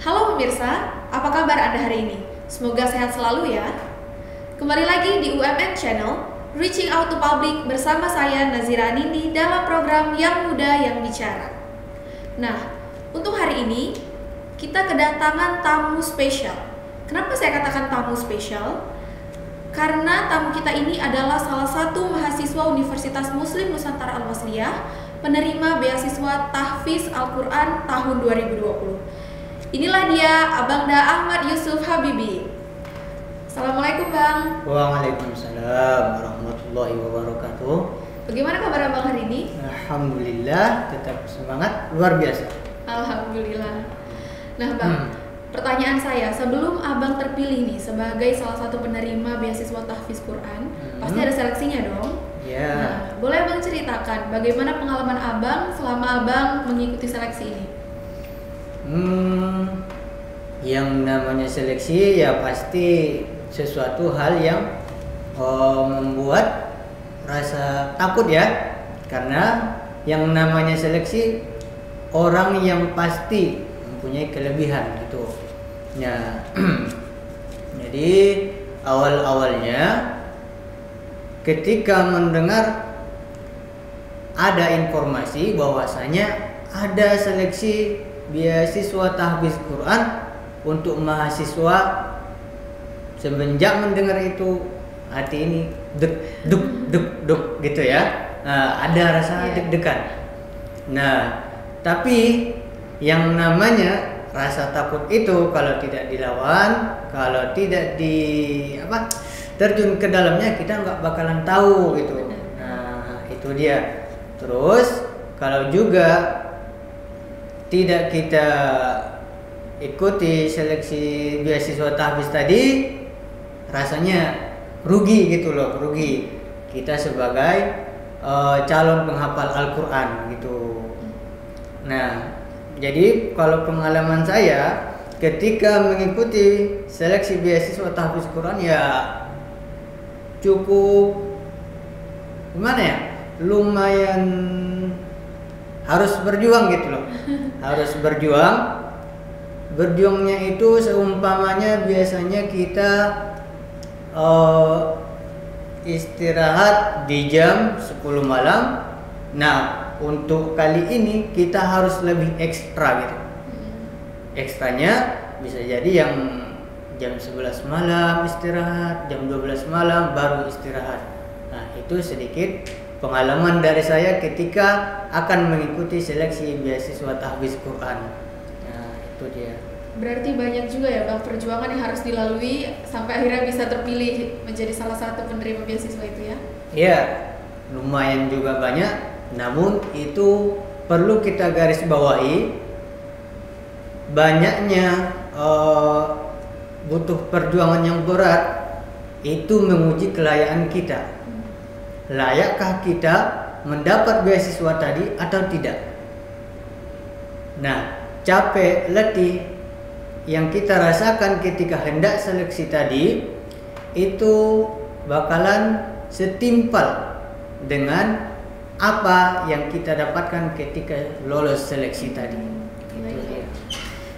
Halo pemirsa, apa kabar Anda hari ini? Semoga sehat selalu ya. Kembali lagi di UMN Channel, Reaching Out to Public bersama saya Nazira Nindi dalam program Yang Muda Yang Bicara. Nah, untuk hari ini kita kedatangan tamu spesial. Kenapa saya katakan tamu spesial? Karena tamu kita ini adalah salah satu mahasiswa Universitas Muslim Nusantara Al-Wasliyah, penerima beasiswa Tahfiz Al-Quran tahun 2020. Inilah dia Abangda Ahmad Yusuf Habibi. Assalamualaikum Bang. Waalaikumsalam warahmatullahi wabarakatuh. Bagaimana kabar Abang hari ini? Alhamdulillah, tetap semangat, luar biasa. Alhamdulillah. Nah Bang, pertanyaan saya, sebelum Abang terpilih nih sebagai salah satu penerima beasiswa Tahfiz Quran, pasti ada seleksinya dong? Ya. Nah, boleh Abang ceritakan bagaimana pengalaman Abang selama Abang mengikuti seleksi ini? Yang namanya seleksi ya pasti sesuatu hal yang membuat rasa takut ya, karena yang namanya seleksi orang yang pasti mempunyai kelebihan gitu ya. Jadi awal-awalnya ketika mendengar ada informasi bahwasanya ada seleksi beasiswa tahfiz Quran untuk mahasiswa, semenjak mendengar itu hati ini duk gitu ya. Ada rasa deg-degan. Nah, tapi yang namanya rasa takut itu kalau tidak dilawan, kalau tidak terjun ke dalamnya, kita nggak bakalan tahu gitu. Nah, itu dia. Terus kalau juga tidak kita ikuti seleksi beasiswa tahfiz tadi, rasanya rugi gitu loh, rugi kita sebagai calon penghafal Al-Quran gitu. Nah, jadi kalau pengalaman saya ketika mengikuti seleksi beasiswa tahfiz Quran ya cukup gimana ya, lumayan harus berjuang gitu loh. Harus berjuang. Berjuangnya itu seumpamanya biasanya kita istirahat di jam 10 malam. Nah, untuk kali ini kita harus lebih ekstra gitu. Ekstranya bisa jadi yang jam 11 malam istirahat, jam 12 malam baru istirahat. Nah, itu sedikit pengalaman dari saya ketika akan mengikuti seleksi beasiswa tahfiz Quran. Nah, itu dia. Berarti banyak juga ya Bang perjuangan yang harus dilalui sampai akhirnya bisa terpilih menjadi salah satu penerima beasiswa itu ya? Iya, lumayan juga banyak. Namun itu perlu kita garis bawahi, banyaknya butuh perjuangan yang berat itu menguji kelayakan kita. Layakkah kita mendapat beasiswa tadi atau tidak? Nah, capek, letih yang kita rasakan ketika hendak seleksi tadi itu bakalan setimpal dengan apa yang kita dapatkan ketika lolos seleksi tadi.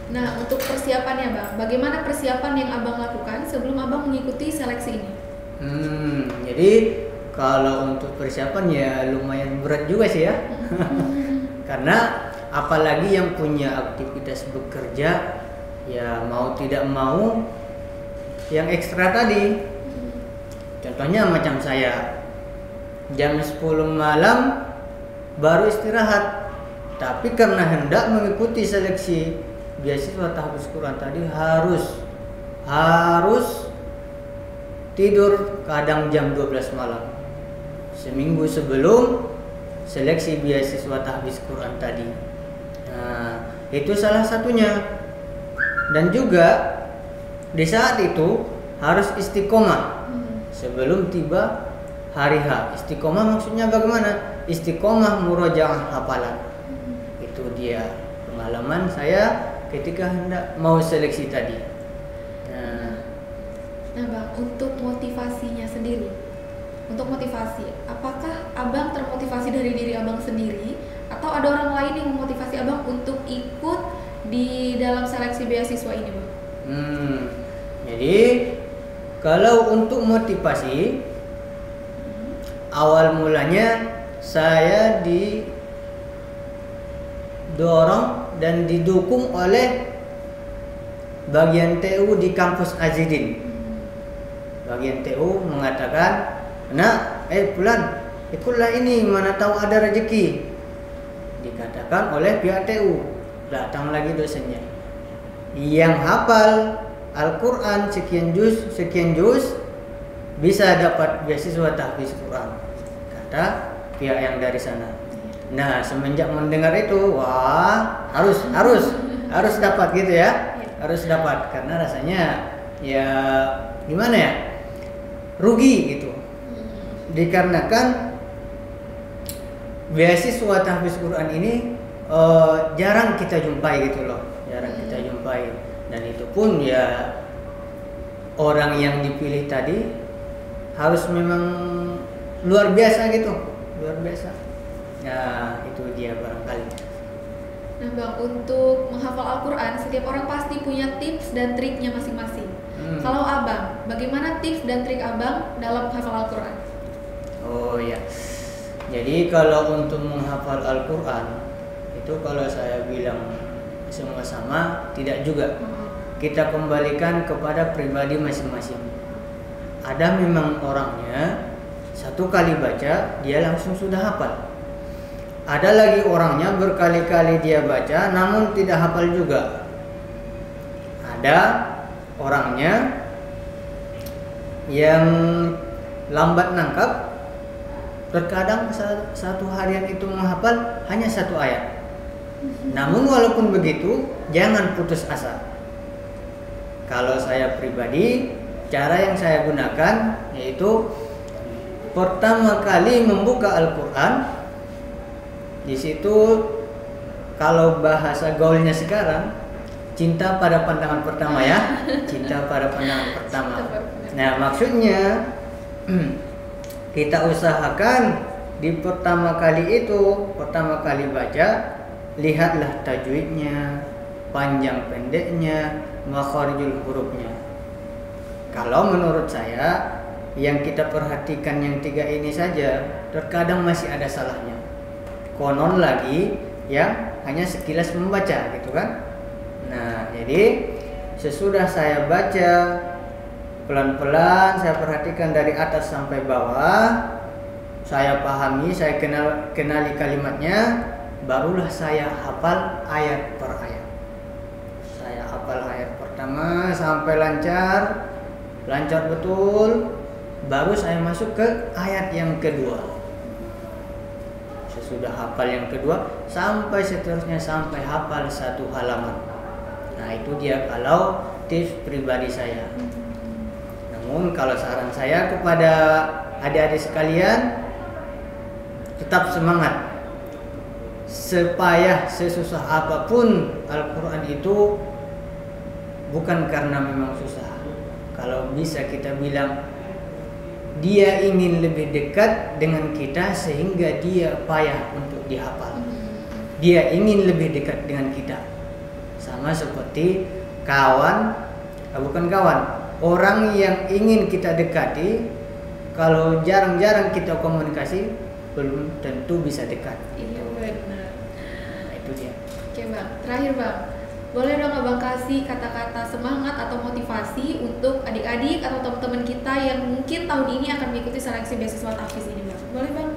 Nah, untuk persiapannya Bang, bagaimana persiapan yang Abang lakukan sebelum Abang mengikuti seleksi ini? Jadi kalau untuk persiapan ya lumayan berat juga sih ya. Karena apalagi yang punya aktivitas bekerja, ya mau tidak mau yang ekstra tadi. Contohnya macam saya, jam 10 malam baru istirahat. Tapi karena hendak mengikuti seleksi beasiswa tahfiz Quran tadi harus tidur kadang jam 12 malam. Seminggu sebelum seleksi beasiswa tahfiz Quran tadi. Nah, itu salah satunya. Dan juga di saat itu harus istiqomah sebelum tiba hari H. Istiqomah maksudnya bagaimana? Istiqomah murojaah hafalan. Itu dia pengalaman saya ketika hendak mau seleksi tadi. Nah Bang, untuk motivasinya sendiri, untuk motivasi, apakah Abang termotivasi dari diri Abang sendiri atau ada orang lain yang memotivasi Abang untuk ikut di dalam seleksi beasiswa ini, Bang? Jadi kalau untuk motivasi, awal mulanya saya didorong dan didukung oleh bagian TU di kampus Azidin. Bagian TU mengatakan, "Nak, pulang, ikutlah ini, mana tahu ada rezeki." Dikatakan oleh pihak TU. Datang lagi dosennya, yang hafal Al-Quran sekian juz bisa dapat beasiswa tahfiz Quran, kata pihak yang dari sana. Nah, semenjak mendengar itu, wah, harus dapat gitu ya. Harus dapat, karena rasanya ya gimana ya, rugi gitu, dikarenakan beasiswa tahfiz Quran ini jarang kita jumpai gitu loh, dan itu pun ya orang yang dipilih tadi harus memang luar biasa gitu, Nah, itu dia barangkali. Nah, Bang, untuk menghafal Al-Quran, setiap orang pasti punya tips dan triknya masing-masing. Kalau Abang, bagaimana tips dan trik Abang dalam menghafal Al-Quran? Oh ya, jadi kalau untuk menghafal Al-Quran, itu kalau saya bilang semua sama, tidak juga. Kita kembalikan kepada pribadi masing-masing. Ada memang orangnya, satu kali baca, dia langsung sudah hafal. Ada lagi orangnya berkali-kali dia baca namun tidak hafal juga. Ada orangnya yang lambat nangkap, terkadang satu harian itu menghafal hanya satu ayat. Namun walaupun begitu, jangan putus asa. Kalau saya pribadi, cara yang saya gunakan yaitu pertama kali membuka Al-Quran. Di situ kalau bahasa gaulnya sekarang, cinta pada pandangan pertama ya, cinta pada pandangan pertama. Nah, maksudnya kita usahakan di pertama kali baca, lihatlah tajwidnya, panjang pendeknya, makharijul hurufnya. Kalau menurut saya, yang kita perhatikan yang 3 ini saja, terkadang masih ada salahnya. Konon lagi yang hanya sekilas membaca gitu kan. Nah, jadi sesudah saya baca pelan-pelan, saya perhatikan dari atas sampai bawah, saya pahami, saya kenali kalimatnya, barulah saya hafal ayat per ayat. Saya hafal ayat pertama sampai lancar betul, baru saya masuk ke ayat yang kedua. Sesudah hafal yang kedua, sampai seterusnya, sampai hafal 1 halaman. Nah, itu dia kalau tips pribadi saya. Namun kalau saran saya kepada adik-adik sekalian, tetap semangat. Sepayah, sesusah apapun Al-Quran itu bukan karena memang susah. Kalau bisa kita bilang dia ingin lebih dekat dengan kita sehingga dia payah untuk dihafal. Dia ingin lebih dekat dengan kita. Sama seperti orang yang ingin kita dekati, kalau jarang-jarang kita komunikasi, belum tentu bisa dekat. Iya, benar. Nah, itu dia. Oke, Bang. Terakhir, Bang. Boleh dong Abang kasih kata-kata semangat atau motivasi untuk adik-adik atau teman-teman kita yang mungkin tahun ini akan mengikuti seleksi beasiswa tahfiz ini, Bang? Boleh, Bang?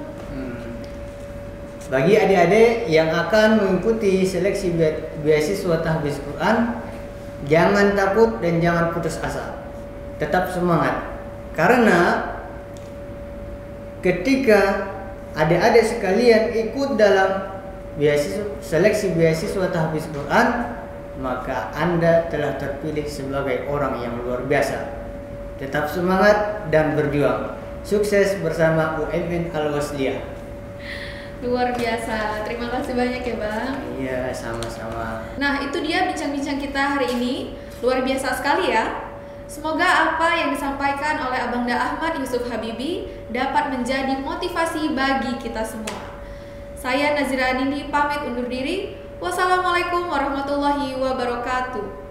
Bagi adik-adik yang akan mengikuti seleksi beasiswa tahfiz Quran, jangan takut dan jangan putus asa. Tetap semangat. Karena ketika adik-adik sekalian ikut dalam seleksi beasiswa tahfiz Quran, maka Anda telah terpilih sebagai orang yang luar biasa. Tetap semangat dan berjuang. Sukses bersama UMN Al-Wasliyah. Luar biasa. Terima kasih banyak ya, Bang. Iya, sama-sama. Nah, itu dia bincang-bincang kita hari ini. Luar biasa sekali ya. Semoga apa yang disampaikan oleh Abangda Ahmad Yusuf Habibi dapat menjadi motivasi bagi kita semua. Saya Nazira Nindi pamit undur diri. Wassalamualaikum warahmatullahi wabarakatuh.